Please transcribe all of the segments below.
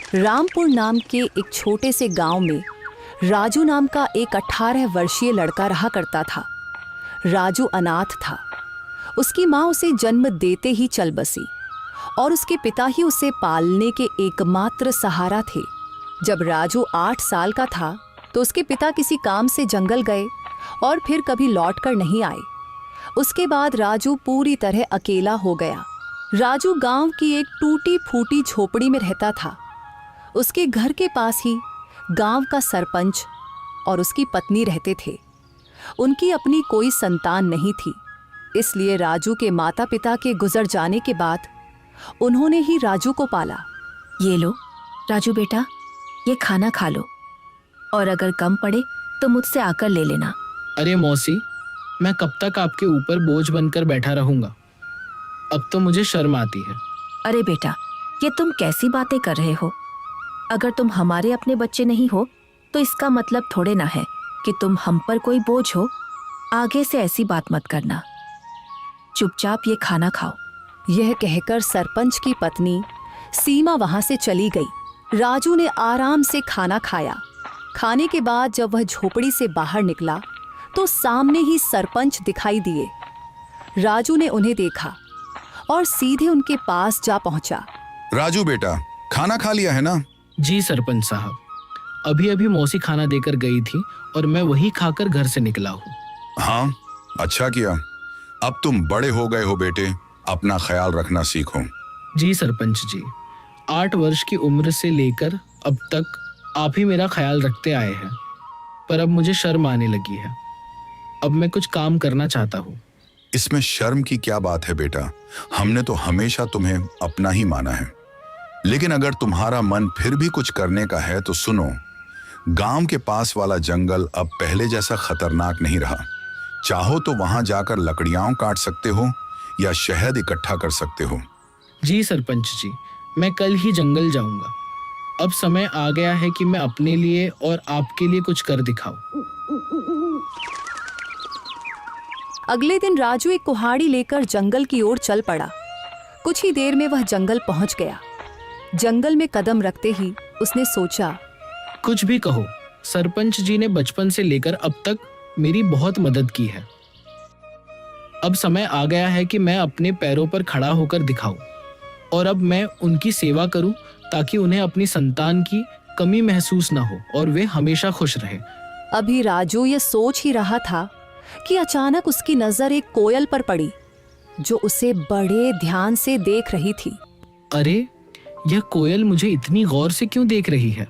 रामपुर नाम के एक छोटे से गांव में राजू नाम का एक 18 वर्षीय लड़का रहा करता था। राजू अनाथ था। उसकी माँ उसे जन्म देते ही चल बसी और उसके पिता ही उसे पालने के एकमात्र सहारा थे। जब राजू 8 साल का था तो उसके पिता किसी काम से जंगल गए और फिर कभी लौट कर नहीं आए। उसके बाद राजू पूरी तरह अकेला हो गया। राजू गांव की एक टूटी फूटी झोपड़ी में रहता था। उसके घर के पास ही गांव का सरपंच और उसकी पत्नी रहते थे। उनकी अपनी कोई संतान नहीं थी, इसलिए राजू के माता पिता के गुजर जाने के बाद उन्होंने ही राजू को पाला। ये लो राजू बेटा, ये खाना खा लो और अगर कम पड़े तो मुझसे आकर ले लेना। अरे मौसी, मैं कब तक आपके ऊपर बोझ बनकर बैठा रहूंगा? अब तो मुझे शर्म आती है। अरे बेटा, ये तुम कैसी बातें कर रहे हो? अगर तुम हमारे अपने बच्चे नहीं हो तो इसका मतलब थोड़े ना है कि तुम हम पर कोई बोझ हो। आगे से ऐसी बात मत करना। चुपचाप ये खाना खाओ। यह कहकर सरपंच की पत्नी सीमा वहां से चली गई। राजू ने आराम से खाना खाया। खाने के बाद जब वह झोपड़ी से बाहर निकला तो सामने ही सरपंच दिखाई दिए। राजू ने उन्हें देखा और सीधे उनके पास जा पहुंचा। राजू बेटा, खाना खा लिया है ना? जी सरपंच साहब, अभी अभी मौसी खाना देकर गई थी और मैं वही खाकर घर से निकला हूँ। हाँ, अच्छा किया। अब तुम बड़े हो गए हो बेटे, अपना ख्याल रखना सीखो। जी सरपंच जी, 8 वर्ष की उम्र से लेकर अब तक आप ही मेरा ख्याल रखते आए हैं, पर अब मुझे शर्म आने लगी है। अब मैं कुछ काम करना चाहता हूँ। इसमें शर्म की क्या बात है बेटा? हमने तो हमेशा तुम्हें अपना ही माना है। लेकिन अगर तुम्हारा मन फिर भी कुछ करने का है तो सुनो, गांव के पास वाला जंगल अब पहले जैसा खतरनाक नहीं रहा। चाहो तो वहां जाकर लकड़ियां काट सकते हो या शहद इकट्ठा कर सकते हो। जी सरपंच जी, मैं कल ही जंगल जाऊंगा। अब समय आ गया है कि मैं अपने लिए और आपके लिए कुछ कर दिखाऊं। अगले दिन राजू एक कुल्हाड़ी लेकर जंगल की ओर चल पड़ा। कुछ ही देर में वह जंगल पहुंच गया। जंगल में कदम रखते ही उसने सोचा, कुछ भी कहो, सरपंच जी ने बचपन से लेकर अब तक मेरी बहुत मदद की है। अब समय आ गया है कि मैं अपने पैरों पर खड़ा होकर दिखाऊं और अब मैं उनकी सेवा करूं ताकि उन्हें अपनी संतान की कमी महसूस ना हो और वे हमेशा खुश रहें। अभी राजू ये सोच ही रहा था कि अचानक उसकी नजर एक कोयल पर पड़ी जो उसे बड़े ध्यान से देख रही थी। अरे, यह कोयल मुझे इतनी गौर से क्यों देख रही है?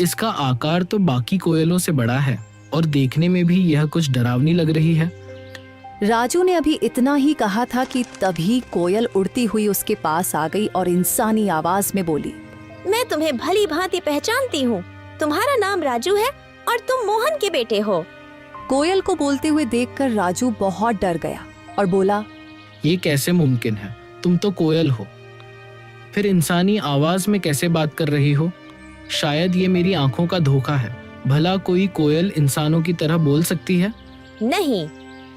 इसका आकार तो बाकी कोयलों से बड़ा है और देखने में भी यह कुछ डरावनी लग रही है। राजू ने अभी इतना ही कहा था कि तभी कोयल उड़ती हुई उसके पास आ गई और इंसानी आवाज में बोली, मैं तुम्हें भली भांति पहचानती हूँ। तुम्हारा नाम राजू है और तुम मोहन के बेटे हो। कोयल को बोलते हुए देखकर राजू बहुत डर गया और बोला, ये कैसे मुमकिन है? तुम तो कोयल हो, फिर इंसानी आवाज में कैसे बात कर रही हो? शायद ये मेरी आंखों का धोखा है। भला कोई कोयल इंसानों की तरह बोल सकती है? नहीं,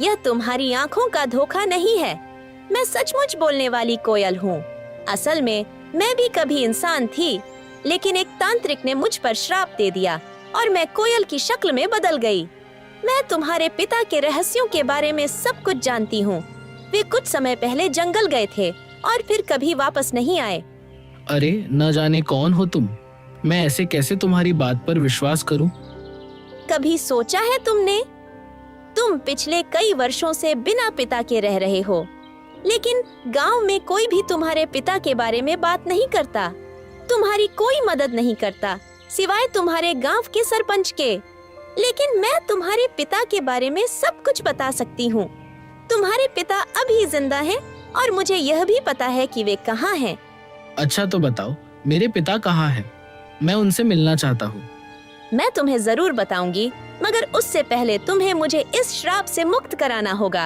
यह तुम्हारी आंखों का धोखा नहीं है। मैं सचमुच बोलने वाली कोयल हूँ। असल में मैं भी कभी इंसान थी, लेकिन एक तांत्रिक ने मुझ पर श्राप दे दिया और मैं कोयल की शक्ल में बदल गई। मैं तुम्हारे पिता के रहस्यों के बारे में सब कुछ जानती हूँ। वे कुछ समय पहले जंगल गए थे और फिर कभी वापस नहीं आए। अरे, न जाने कौन हो तुम। मैं ऐसे कैसे तुम्हारी बात पर विश्वास करूं? कभी सोचा है तुमने? तुम पिछले कई वर्षों से बिना पिता के रह रहे हो, लेकिन गांव में कोई भी तुम्हारे पिता के बारे में बात नहीं करता। तुम्हारी कोई मदद नहीं करता सिवाय तुम्हारे गांव के सरपंच के। लेकिन मैं तुम्हारे पिता के बारे में सब कुछ बता सकती हूँ। तुम्हारे पिता अभी जिंदा हैं और मुझे यह भी पता है कि वे कहाँ हैं। अच्छा तो बताओ, मेरे पिता कहाँ हैं? मैं उनसे मिलना चाहता हूँ। मैं तुम्हें जरूर बताऊंगी, मगर उससे पहले तुम्हें मुझे इस श्राप से मुक्त कराना होगा।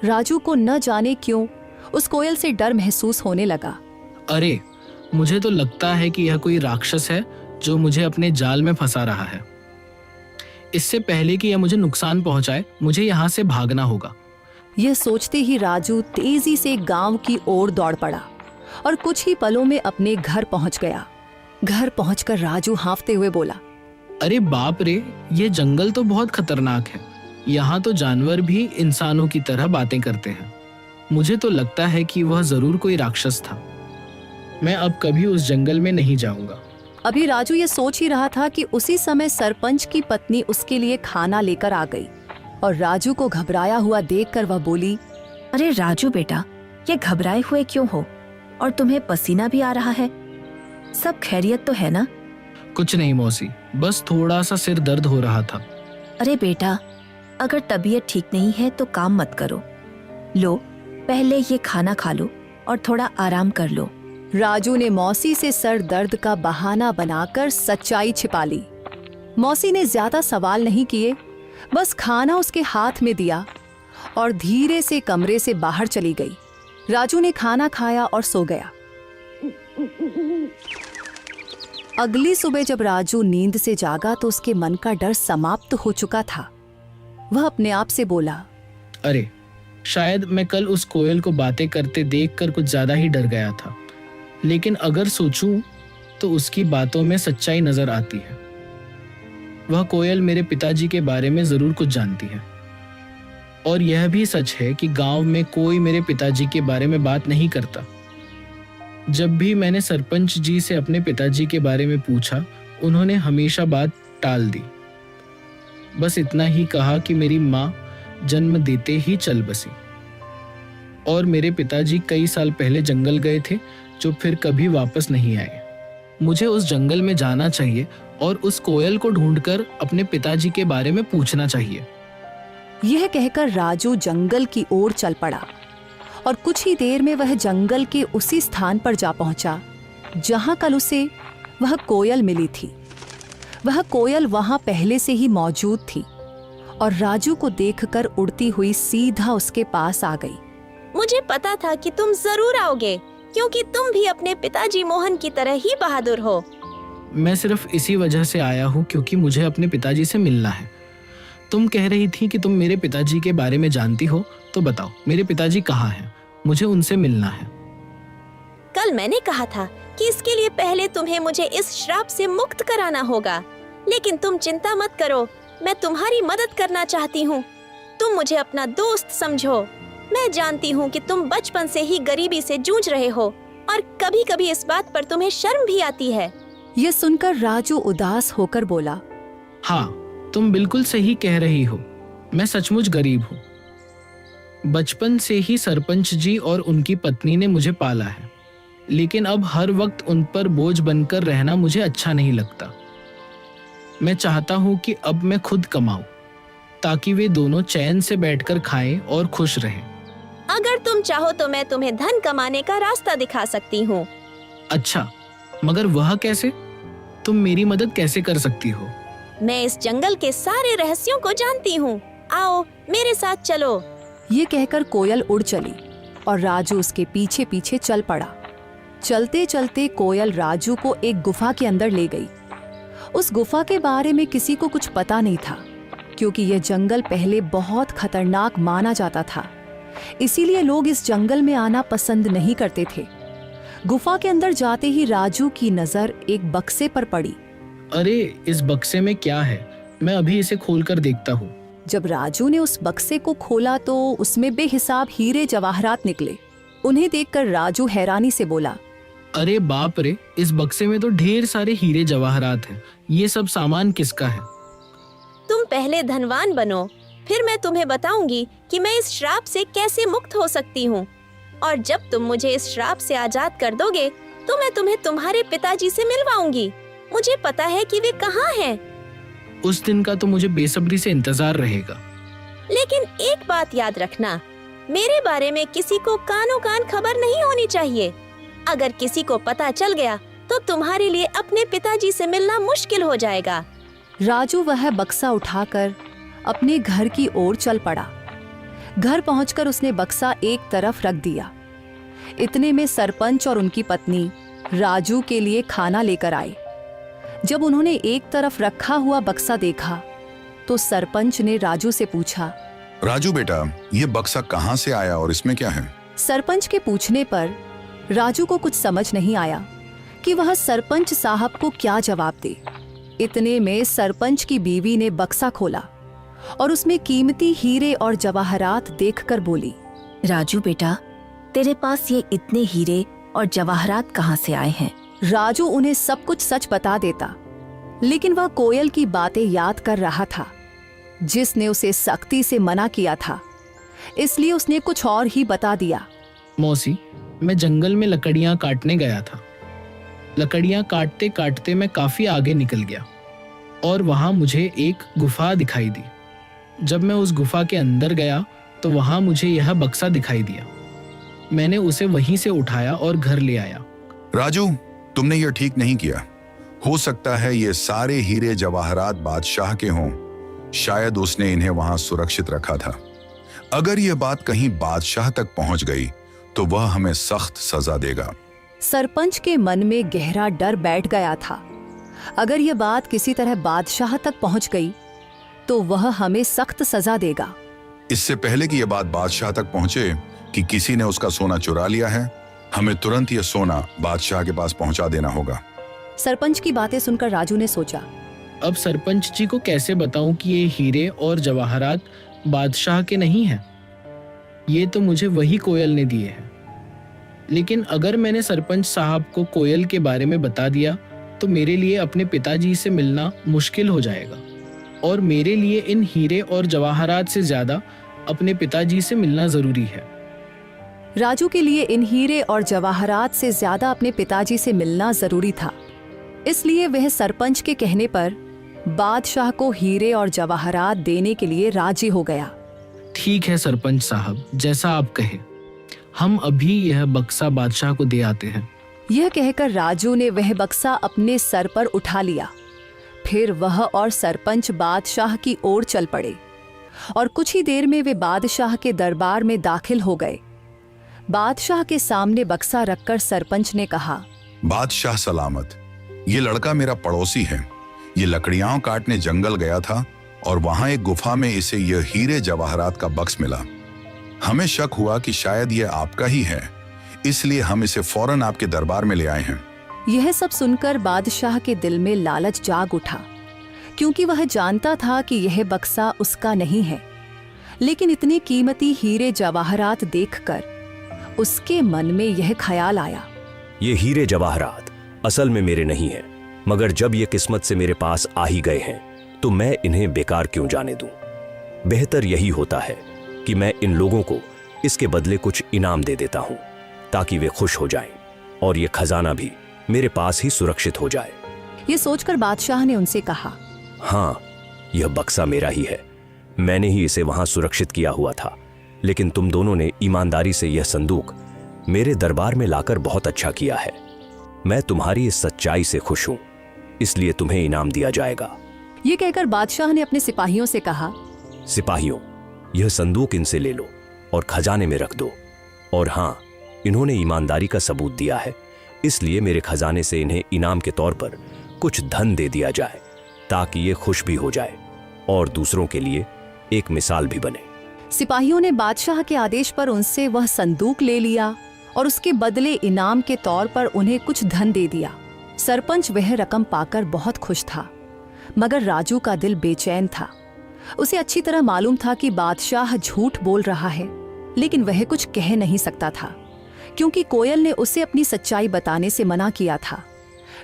राजू को न जाने क्यों उस कोयल से डर महसूस होने लगा। अरे, मुझे तो लगता है कि यह कोई राक्षस है जो मुझे अपने जाल में फंसा रहा है। इससे पहले कि यह मुझे नुकसान पहुंचाए, मुझे यहाँ से भागना होगा। यह सोचते ही राजू तेजी से गांव की ओर दौड़ पड़ा और कुछ ही पलों में अपने घर पहुंच गया। घर पहुंचकर राजू हांफते हुए बोला, अरे बाप रे, ये जंगल तो बहुत खतरनाक है। यहाँ तो जानवर भी इंसानों की तरह बातें करते हैं। मुझे तो लगता है कि वह जरूर कोई राक्षस था। मैं अब कभी उस जंगल में नहीं जाऊंगा। अभी राजू ये सोच ही रहा था कि उसी समय सरपंच की पत्नी उसके लिए खाना लेकर आ गई और राजू को घबराया हुआ देखकर वह बोली, अरे राजू बेटा, ये घबराए हुए क्यों हो? और तुम्हें पसीना भी आ रहा है। सब खैरियत तो है ना? कुछ नहीं मौसी, बस थोड़ा सा सिर दर्द हो रहा था। अरे बेटा, अगर तबीयत ठीक नहीं है तो काम मत करो। लो, पहले ये खाना खा लो और थोड़ा आराम कर लो। राजू ने मौसी से सर दर्द का बहाना बनाकर सच्चाई छिपा ली। मौसी ने ज्यादा सवाल नहीं किए, बस खाना उसके हाथ में दिया और धीरे से कमरे से बाहर चली गई। राजू ने खाना खाया और सो गया। अगली सुबह जब राजू नींद से जागा तो उसके मन का डर समाप्त हो चुका था। वह अपने आप से बोला, अरे शायद मैं कल उस कोयल को बातें करते देखकर कुछ ज्यादा ही डर गया था, लेकिन अगर सोचूं तो उसकी बातों में सच्चाई नजर आती है। वह कोयल मेरे पिताजी के बारे में जरूर कुछ जानती है और यह भी सच है कि गांव में कोई मेरे पिताजी के बारे में बात नहीं करता। जब भी मैंने सरपंच जी से अपने पिताजी के बारे में पूछा, उन्होंने हमेशा बात टाल दी। बस इतना ही कहा कि मेरी माँ जन्म देते ही चल बसी और मेरे पिताजी कई साल पहले जंगल गए थे, जो फिर कभी वापस नहीं आए। मुझे उस जंगल में जाना चाहिए और उस कोयल को ढूंढकर अपने पिताजी के बारे में पूछना चाहिए। यह कहकर राजू जंगल की ओर चल पड़ा और कुछ ही देर में वह जंगल के उसी स्थान पर जा पहुंचा जहां कल उसे वह कोयल मिली थी। वह कोयल वहां पहले से ही मौजूद थी और राजू को देखकर उड़ती हुई सीधा उसके पास आ गई। मुझे पता था कि तुम जरूर आओगे, क्योंकि तुम भी अपने पिताजी मोहन की तरह ही बहादुर हो। मैं सिर्फ इसी वजह से आया हूँ क्योंकि मुझे अपने पिताजी से मिलना है। तुम कह रही थी कि तुम मेरे पिताजी के बारे में जानती हो, तो बताओ मेरे पिताजी कहाँ हैं? मुझे उनसे मिलना है। कल मैंने कहा था कि इसके लिए पहले तुम्हें मुझे इस श्राप से मुक्त कराना होगा, लेकिन तुम चिंता मत करो, मैं तुम्हारी मदद करना चाहती हूँ। तुम मुझे अपना दोस्त समझो। मैं जानती हूँ कि तुम बचपन से ही गरीबी से जूझ रहे हो और कभी-कभी इस बात पर तुम्हें शर्म भी आती है। यह सुनकर राजू उदास होकर बोला, हाँ, तुम बिल्कुल सही कह रही हो। मैं सचमुच गरीब हूँ। बचपन से ही सरपंच जी और उनकी पत्नी ने मुझे पाला है, लेकिन अब हर वक्त उन पर बोझ बनकर रहना मुझे अच्छा नहीं लगता। मैं चाहता हूँ कि अब मैं खुद कमाऊं, ताकि वे दोनों चैन से बैठकर खाएं और खुश रहें। अगर तुम चाहो तो मैं तुम्हें धन कमाने का रास्ता दिखा सकती हूँ। अच्छा, मगर वह कैसे? तुम मेरी मदद कैसे कर सकती हो? मैं इस जंगल के सारे रहस्यों को जानती हूँ। आओ मेरे साथ चलो। ये कहकर कोयल उड़ चली और राजू उसके पीछे पीछे चल पड़ा। चलते चलते कोयल राजू को एक गुफा के अंदर ले गई। उस गुफा के बारे में किसी को कुछ पता नहीं था, क्योंकि यह जंगल पहले बहुत खतरनाक माना जाता था। इसीलिए लोग इस जंगल में आना पसंद नहीं करते थे। गुफा के अंदर जाते ही राजू की नजर एक बक्से पर पड़ी। अरे, इस बक्से में क्या है? मैं अभी इसे खोलकर देखता हूँ। जब राजू ने उस बक्से को खोला तो उसमें बेहिसाब हीरे जवाहरात निकले। उन्हें देखकर राजू हैरानी से बोला, अरे बाप रे, इस बक्से में तो ढेर सारे हीरे जवाहरात हैं। ये सब सामान किसका है? तुम पहले धनवान बनो, फिर मैं तुम्हें बताऊंगी कि मैं इस श्राप से कैसे मुक्त हो सकती हूँ। और जब तुम मुझे इस श्राप से आजाद कर दोगे तो मैं तुम्हें तुम्हारे पिताजी से मिलवाऊंगी। मुझे पता है कि वे कहाँ हैं। उस दिन का तो मुझे बेसब्री से इंतजार रहेगा। लेकिन एक बात याद रखना, मेरे बारे में किसी को कानो कान खबर नहीं होनी चाहिए। अगर किसी को पता चल गया तो तुम्हारे लिए अपने पिताजी से मिलना मुश्किल हो जाएगा। राजू वह बक्सा उठाकर अपने घर की ओर चल पड़ा। घर पहुंचकर उसने बक्सा एक तरफ रख दिया। इतने में सरपंच और उनकी पत्नी राजू के लिए खाना लेकर आए। जब उन्होंने एक तरफ रखा हुआ बक्सा देखा तो सरपंच ने राजू से पूछा, राजू बेटा, ये बक्सा कहाँ से आया और इसमें क्या है? सरपंच के पूछने पर राजू को कुछ समझ नहीं आया, कि वह सरपंच साहब को क्या जवाब दे। इतने में सरपंच की बीवी ने बक्सा खोला और उसमें कीमती हीरे और जवाहरात देखकर बोली, राजू बेटा, तेरे पास ये इतने हीरे और जवाहरात कहाँ से आए हैं? राजू उन्हें सब कुछ सच बता देता, लेकिन वह कोयल की बातें याद कर रहा था जिसने उसे सख्ती से मना किया था, इसलिए उसने कुछ और ही बता दिया। मौसी, मैं जंगल में लकड़ियां काटने गया था। लकड़ियां काटते काटते मैं काफी आगे निकल गया और वहां मुझे एक गुफा दिखाई दी। जब मैं उस गुफा के अंदर गया तो वहां मुझे यह बक्सा दिखाई दिया। मैंने उसे वहीं से उठाया और घर ले आया। राजू, तुमने ये ठीक नहीं किया। हो सकता है ये सारे हीरे जवाहरात बादशाह के हों। शायद उसने इन्हें वहां सुरक्षित रखा था। अगर यह बात कहीं बादशाह तक पहुंच गई तो वह हमें सख्त सजा देगा। सरपंच के मन में गहरा डर बैठ गया था। अगर यह बात किसी तरह बादशाह तक पहुंच गई तो वह हमें सख्त सजा देगा। इससे पहले कि यह बात बादशाह तक पहुंचे कि किसी ने उसका सोना चुरा लिया है, हमें तुरंत यह सोना बादशाह के पास पहुंचा देना होगा। सरपंच की बातें सुनकर राजू ने सोचा, अब सरपंच जी को कैसे बताऊं कि ये हीरे और जवाहरात बादशाह के नहीं हैं? ये तो मुझे वही कोयल ने दिए हैं। लेकिन अगर मैंने सरपंच साहब को कोयल के बारे में बता दिया तो मेरे लिए अपने पिताजी से मिलना मुश्किल हो जाएगा और मेरे लिए इन हीरे और जवाहरात से ज्यादा अपने पिताजी से मिलना जरूरी है। राजू के लिए इन हीरे और जवाहरात से ज्यादा अपने पिताजी से मिलना जरूरी था, इसलिए वह सरपंच के कहने पर बादशाह को हीरे और जवाहरात देने के लिए राजी हो गया। ठीक है सरपंच साहब, जैसा आप कहे, हम अभी यह बक्सा बादशाह को दे आते हैं। यह कहकर राजू ने वह बक्सा अपने सर पर उठा लिया। फिर वह और सरपंच बादशाह की ओर चल पड़े और कुछ ही देर में वे बादशाह के दरबार में दाखिल हो गए। बादशाह के सामने बक्सा रखकर सरपंच ने कहा, बादशाह सलामत। ये लड़का मेरा पड़ोसी है। ये लकड़ियां काटने जंगल गया था और वहां एक गुफा में इसे यह हीरे जवाहरात का बक्स मिला। हमें शक हुआ कि शायद यह आपका ही है, इसलिए हम इसे फौरन आपके दरबार में ले आए हैं। यह सब सुनकर बादशाह के दिल में लालच जाग उठा, क्योंकि वह जानता था कि यह बक्सा उसका नहीं है। लेकिन इतने कीमती हीरे जवाहरात देखकर उसके मन में यह ख्याल आया, ये हीरे जवाहरात असल में मेरे नहीं हैं, मगर जब ये किस्मत से मेरे पास आ ही गए हैं तो मैं इन्हें बेकार क्यों जाने दूं। बेहतर यही होता है कि मैं इन लोगों को इसके बदले कुछ इनाम दे देता हूं ताकि वे खुश हो जाएं और ये खजाना भी मेरे पास ही सुरक्षित हो जाए। ये सोचकर बादशाह ने उनसे कहा, हाँ, यह बक्सा मेरा ही है। मैंने ही इसे वहां सुरक्षित किया हुआ था, लेकिन तुम दोनों ने ईमानदारी से यह संदूक मेरे दरबार में लाकर बहुत अच्छा किया है। मैं तुम्हारी इस सच्चाई से खुश हूं, इसलिए तुम्हें इनाम दिया जाएगा। ये कहकर बादशाह ने अपने सिपाहियों से कहा, सिपाहियों, यह संदूक इनसे ले लो और खजाने में रख दो। और हाँ, इन्होंने ईमानदारी का सबूत दिया है, इसलिए मेरे खजाने से इन्हें इनाम के तौर पर कुछ धन दे दिया जाए ताकि ये खुश भी हो जाए और दूसरों के लिए एक मिसाल भी बने। सिपाहियों ने बादशाह के आदेश पर उनसे वह संदूक ले लिया और उसके बदले इनाम के तौर पर उन्हें कुछ धन दे दिया। सरपंच वह रकम पाकर बहुत खुश था, मगर राजू का दिल बेचैन था। उसे अच्छी तरह मालूम था कि बादशाह झूठ बोल रहा है, लेकिन वह कुछ कह नहीं सकता था क्योंकि कोयल ने उसे अपनी सच्चाई बताने से मना किया था।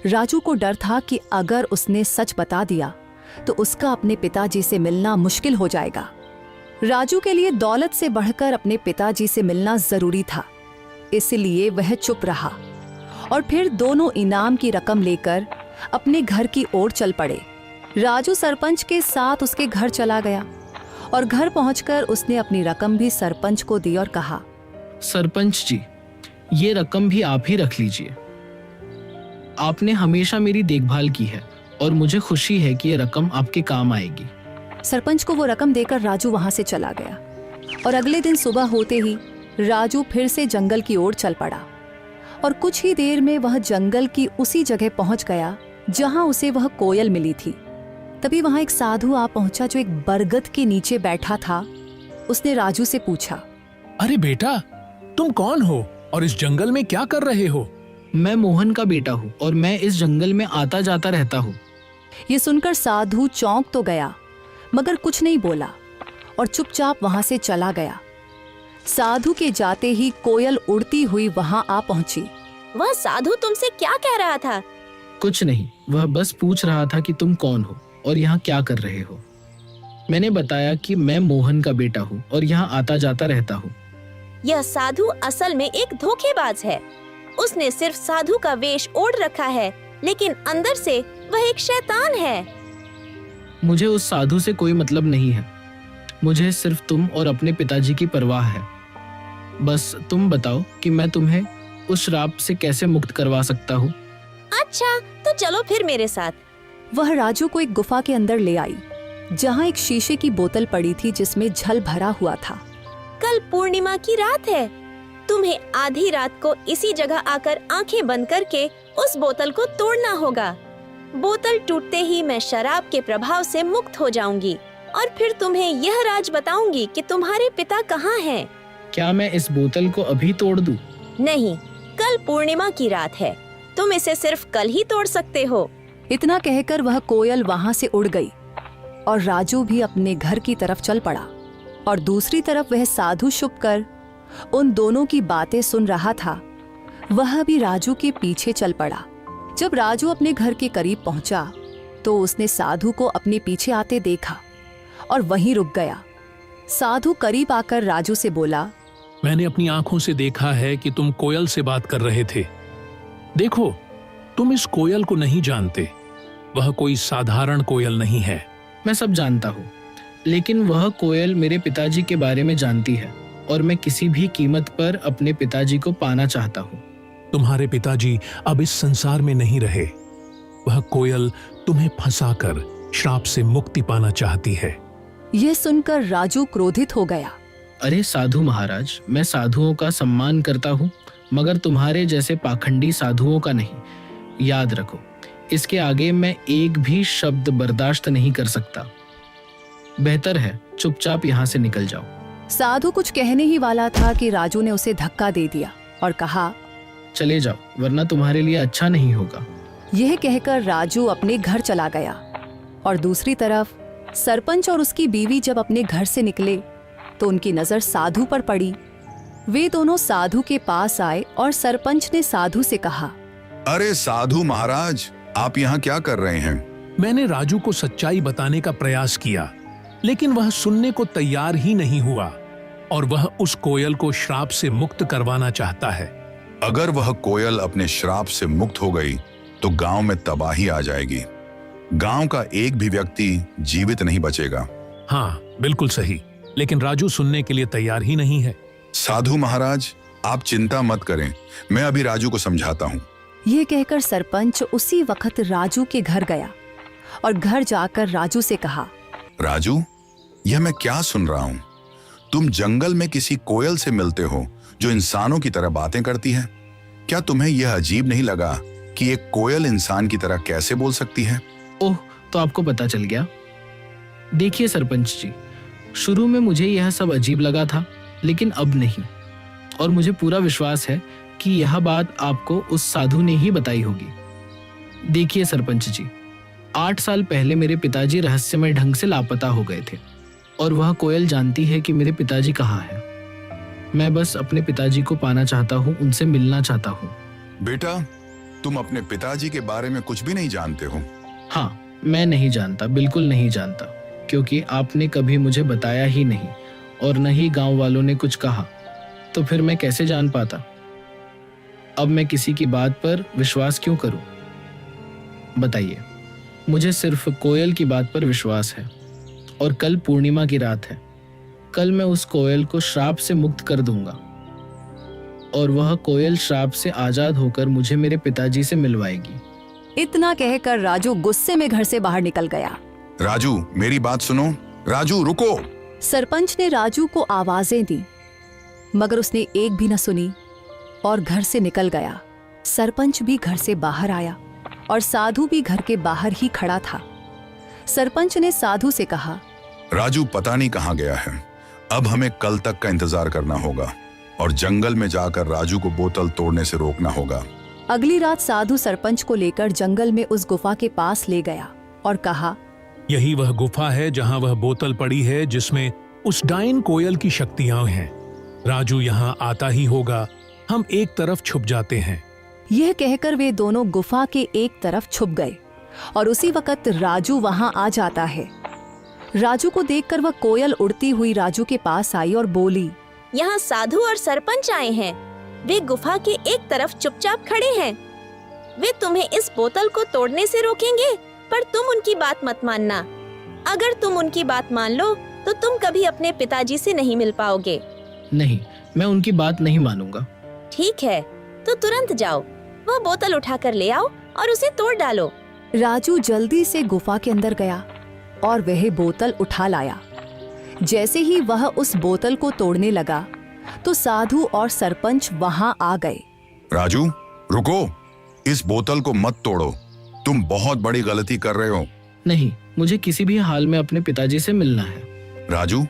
राजू को डर था कि अगर उसने सच बता दिया तो उसका अपने पिताजी से मिलना मुश्किल हो जाएगा। राजू के लिए दौलत से बढ़कर अपने पिताजी से मिलना जरूरी था, इसलिए वह चुप रहा और फिर दोनों इनाम की रकम लेकर अपने घर की ओर चल पड़े। राजू सरपंच के साथ उसके घर चला गया और घर पहुंचकर उसने अपनी रकम भी सरपंच को दी और कहा, सरपंच जी, ये रकम भी आप ही रख लीजिए। आपने हमेशा मेरी देखभाल की है और मुझे खुशी है कि ये रकम आपके काम आएगी। सरपंच को वो रकम देकर राजू वहां से चला गया और अगले दिन सुबह होते ही राजू फिर से जंगल की ओर चल पड़ा और कुछ ही देर में वह जंगल की उसी जगह पहुंच गया जहां उसे वह कोयल मिली थी। तभी वहां एक साधु आ पहुंचा जो एक बरगद के नीचे बैठा था। उसने राजू से पूछा, अरे बेटा, तुम कौन हो और इस जंगल में क्या कर रहे हो? मैं मोहन का बेटा हूँ और मैं इस जंगल में आता जाता रहता हूँ। ये सुनकर साधु चौंक तो गया मगर कुछ नहीं बोला और चुपचाप वहां से चला गया। साधु के जाते ही कोयल उड़ती हुई वहां आ पहुंची। वह साधु तुमसे क्या कह रहा था? कुछ नहीं, वह बस पूछ रहा था कि तुम कौन हो और यहाँ क्या कर रहे हो। मैंने बताया कि मैं मोहन का बेटा हूँ और यहाँ आता जाता रहता हूँ। यह साधु असल में एक धोखेबाज है। उसने सिर्फ साधु का वेश ओढ़ रखा है, लेकिन अंदर से वह एक शैतान है। मुझे उस साधु से कोई मतलब नहीं है। मुझे सिर्फ तुम और अपने पिताजी की परवाह है। बस तुम बताओ कि मैं तुम्हें उस श्राप से कैसे मुक्त करवा सकता हूँ। अच्छा, तो चलो फिर मेरे साथ। वह राजू को एक गुफा के अंदर ले आई जहां एक शीशे की बोतल पड़ी थी जिसमें जल भरा हुआ था। कल पूर्णिमा की रात है। तुम्हें आधी रात को इसी जगह आकर आंखें बंद करके उस बोतल को तोड़ना होगा। बोतल टूटते ही मैं शराब के प्रभाव से मुक्त हो जाऊंगी और फिर तुम्हें यह राज बताऊंगी कि तुम्हारे पिता कहाँ हैं। क्या मैं इस बोतल को अभी तोड़ दूं? नहीं, कल पूर्णिमा की रात है। तुम इसे सिर्फ कल ही तोड़ सकते हो। इतना कहकर वह कोयल वहां से उड़ गई और राजू भी अपने घर की तरफ चल पड़ा और दूसरी तरफ वह साधु छुपकर उन दोनों की बातें सुन रहा था। वह भी राजू के पीछे चल पड़ा। जब राजू अपने घर के करीब पहुंचा तो उसने साधु को अपने पीछे आते देखा और वहीं रुक गया। साधु करीब आकर राजू से बोला, मैंने अपनी आंखों से देखा है कि तुम कोयल से बात कर रहे थे। देखो, तुम इस कोयल को नहीं जानते। वह कोई साधारण कोयल नहीं है। मैं सब जानता हूँ, लेकिन वह कोयल मेरे पिताजी के बारे में जानती है और मैं किसी भी कीमत पर अपने पिताजी को पाना चाहता हूँ। तुम्हारे पिताजी अब इस संसार में नहीं रहे। वह कोयल तुम्हें फंसाकर श्राप से मुक्ति पाना चाहती है। यह सुनकर राजू क्रोधित हो गया। अरे साधु महाराज, मैं साधुओं का सम्मान करता हूँ मगर तुम्हारे जैसे पाखंडी साधुओं का नहीं। याद रखो, इसके आगे मैं एक भी शब्द बर्दाश्त नहीं कर सकता। बेहतर है चुपचाप यहाँ से निकल जाओ। साधु कुछ कहने ही वाला था कि राजू ने उसे धक्का दे दिया और कहा, चले जाओ वरना तुम्हारे लिए अच्छा नहीं होगा। यह कहकर राजू अपने घर चला गया और दूसरी तरफ सरपंच और उसकी बीवी जब अपने घर से निकले तो उनकी नजर साधु पर पड़ी। वे दोनों साधु के पास आए और सरपंच ने साधु से कहा, अरे साधु महाराज, आप यहाँ क्या कर रहे हैं? मैंने राजू को सच्चाई बताने का प्रयास किया, लेकिन वह सुनने को तैयार ही नहीं हुआ और वह उस कोयल को श्राप से मुक्त करवाना चाहता है। अगर वह कोयल अपने श्राप से मुक्त हो गई तो गांव में तबाही आ जाएगी। गांव का एक भी व्यक्ति जीवित नहीं बचेगा। हाँ, बिल्कुल सही, लेकिन राजू सुनने के लिए तैयार ही नहीं है। साधु महाराज, आप चिंता मत करें, मैं अभी राजू को समझाता हूँ। यह कहकर सरपंच उसी वक्त राजू के घर गया और घर जाकर राजू से कहा, राजू, यह मैं क्या सुन रहा हूँ? तुम जंगल में किसी कोयल से मिलते हो जो इंसानों की तरह बातें करती है। क्या तुम्हें यह अजीब नहीं लगा कि एक कोयल इंसान की तरह कैसे बोल सकती है? ओह, तो आपको पता चल गया। देखिए सरपंच जी, शुरू में मुझे यह सब अजीब लगा था, लेकिन अब नहीं। और मुझे पूरा विश्वास है कि यह बात आपको उस साधु ने ही बताई होगी। देखिए सरपंच जी, 8 साल पहले मेरे पिताजी रहस्यमय ढंग से लापता हो गए थे और वह कोयल जानती है कि मेरे पिताजी कहाँ हैं। मैं बस अपने पिताजी को पाना चाहता हूँ, उनसे मिलना चाहता हूँ। बेटा, तुम अपने पिताजी के बारे में कुछ भी नहीं जानते हो? हाँ, मैं नहीं जानता, बिल्कुल नहीं जानता, क्योंकि आपने कभी मुझे बताया ही नहीं और न ही गांव वालों ने कुछ कहा, तो फिर मैं कैसे जान पाता? अब मैं किसी की बात पर विश्वास क्यों करूं? बताइए। मुझे सिर्फ कोयल की बात पर विश्वास है और कल पूर्णिमा की रात है। कल मैं उस कोयल को श्राप से मुक्त कर दूंगा और वह कोयल श्राप से आजाद होकर मुझे मेरे पिताजी से मिलवाएगी। इतना कहकर राजू गुस्से में घर से बाहर निकल गया। राजू, मेरी बात सुनो। राजू, रुको। सरपंच ने राजू को आवाजें दी मगर उसने एक भी न सुनी और घर से निकल गया। सरपंच भी घर से बाहर आया और साधु भी घर के बाहर ही खड़ा था। सरपंच ने साधु से कहा, राजू पता नहीं कहाँ गया है। अब हमें कल तक का इंतजार करना होगा और जंगल में जाकर राजू को बोतल तोड़ने से रोकना होगा। अगली रात साधु सरपंच को लेकर जंगल में उस गुफा के पास ले गया और कहा, यही वह गुफा है जहां वह बोतल पड़ी है जिसमें उस डायन कोयल की शक्तियां हैं। राजू यहाँ आता ही होगा, हम एक तरफ छुप जाते हैं। यह कहकर वे दोनों गुफा के एक तरफ छुप गए और उसी वक्त राजू वहां आ जाता है। राजू को देखकर वह कोयल उड़ती हुई राजू के पास आई और बोली, यहाँ साधु और सरपंच आए हैं। वे गुफा के एक तरफ चुपचाप खड़े हैं। वे तुम्हें इस बोतल को तोड़ने से रोकेंगे, पर तुम उनकी बात मत मानना। अगर तुम उनकी बात मान लो तो तुम कभी अपने पिताजी से नहीं मिल पाओगे। नहीं, मैं उनकी बात नहीं मानूंगा। ठीक है, तो तुरंत जाओ, वह बोतल उठाकर ले आओ और उसे तोड़ डालो। राजू जल्दी से गुफा के अंदर गया और वह बोतल उठा लाया। जैसे ही वह उस बोतल को तोड़ने लगा तो साधु और सरपंच वहां आ गए। राजू रुको, इस बोतल को मत तोड़ो, तुम बहुत बड़ी गलती कर रहे हो। नहीं, मुझे किसी भी हाल में अपने पिताजी से मिलना है। राजू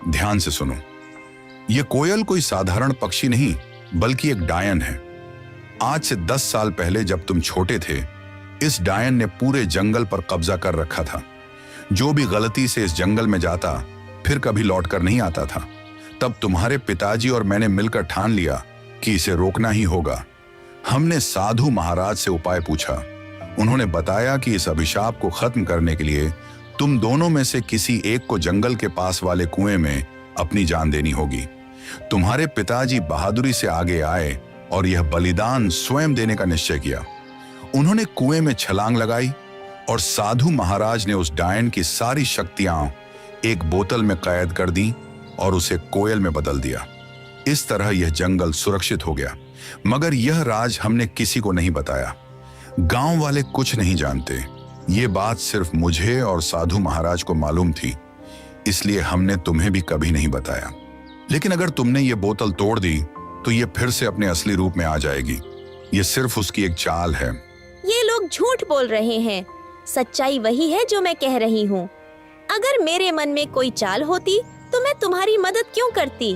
ध्यान से सुनो, ये कोयल कोई साधारण पक्षी नहीं बल्कि एक डायन है। आज से 10 साल पहले जब तुम छोटे थे, इस डायन ने पूरे जंगल पर कब्जा कर रखा था। जो भी गलती से इस जंगल में जाता फिर कभी लौट कर नहीं आता था। तब तुम्हारे पिताजी और मैंने मिलकर ठान लिया कि इसे रोकना ही होगा। हमने साधु महाराज से उपाय पूछा। उन्होंने बताया कि इस अभिशाप को खत्म करने के लिए तुम दोनों में से किसी एक को जंगल के पास वाले कुएं में अपनी जान देनी होगी। तुम्हारे पिताजी बहादुरी से आगे आए और यह बलिदान स्वयं देने का निश्चय किया। उन्होंने कुएं में छलांग लगाई और साधु महाराज ने उस डायन की सारी शक्तियां एक बोतल में कैद कर दी और उसे कोयल में बदल दिया। इस तरह यह जंगल सुरक्षित हो गया। मगर यह राज हमने किसी को नहीं बताया। गांव वाले कुछ नहीं जानते। ये बात सिर्फ मुझे और साधु महाराज को मालूम थी, इसलिए हमने तुम्हें भी कभी नहीं बताया। लेकिन अगर तुमने ये बोतल तोड़ दी तो ये फिर से अपने असली रूप में आ जाएगी। ये सिर्फ उसकी एक चाल है। ये लोग झूठ बोल रहे हैं। सच्चाई वही है जो मैं कह रही हूँ। अगर मेरे मन में कोई चाल होती तो मैं तुम्हारी मदद क्यों करती?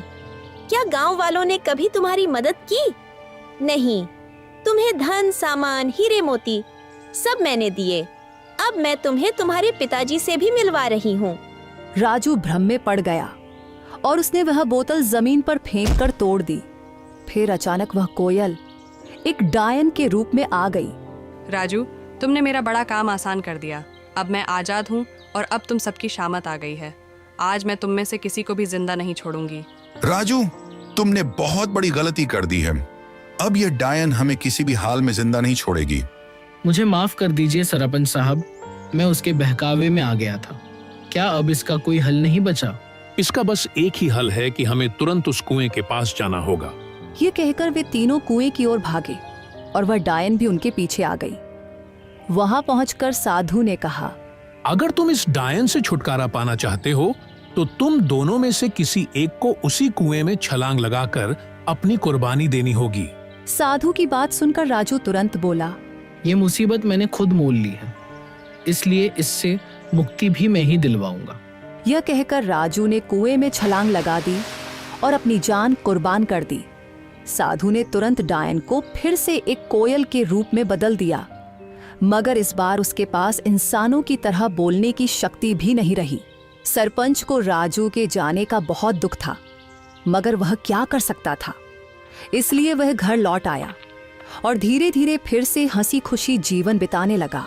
क्या गांव वालों ने कभी तुम्हारी मदद की? नहीं। तुम्हें धन, सामान, हीरे मोती सब मैंने दिए। अब मैं तुम्हें तुम्हारे पिताजी से भी मिलवा रही हूँ। राजू भ्रम में पड़ गया और उसने वह बोतल जमीन पर फेंक कर तोड़ दी। फिर अचानक वह कोयल एक डायन के रूप में आ गई। राजू, तुमने मेरा बड़ा काम आसान कर दिया। अब मैं आजाद हूँ और अब तुम सबकी शामत आ गई है। आज मैं तुम में से किसी को भी जिंदा नहीं छोड़ूंगी। राजू तुमने बहुत बड़ी गलती कर दी है। अब यह डायन हमें किसी भी हाल में जिंदा नहीं छोड़ेगी। मुझे माफ कर दीजिए सरपंच साहब, मैं उसके बहकावे में आ गया था। क्या अब इसका कोई हल नहीं बचा? इसका बस एक ही हल है कि हमें तुरंत उस कुएं के पास जाना होगा। ये कहकर वे तीनों कुएं की ओर भागे और वह डायन भी उनके पीछे आ गई। वहां पहुंचकर साधु ने कहा, अगर तुम इस डायन से छुटकारा पाना चाहते हो तो तुम दोनों में से किसी एक को उसी कुएं में छलांग लगाकर अपनी कुर्बानी देनी होगी। साधु की बात सुनकर राजू तुरंत बोला, ये मुसीबत मैंने खुद मोल ली है, इसलिए इससे मुक्ति भी मैं ही दिलवाऊंगा। यह कहकर राजू ने कुएं में छलांग लगा दी और अपनी जान कुर्बान कर दी। साधु ने तुरंत डायन को फिर से एक कोयल के रूप में बदल दिया, मगर इस बार उसके पास इंसानों की तरह बोलने की शक्ति भी नहीं रही। सरपंच को राजू के जाने का बहुत दुख था, मगर वह क्या कर सकता था। इसलिए वह घर लौट आया और धीरे धीरे फिर से हंसी खुशी जीवन बिताने लगा।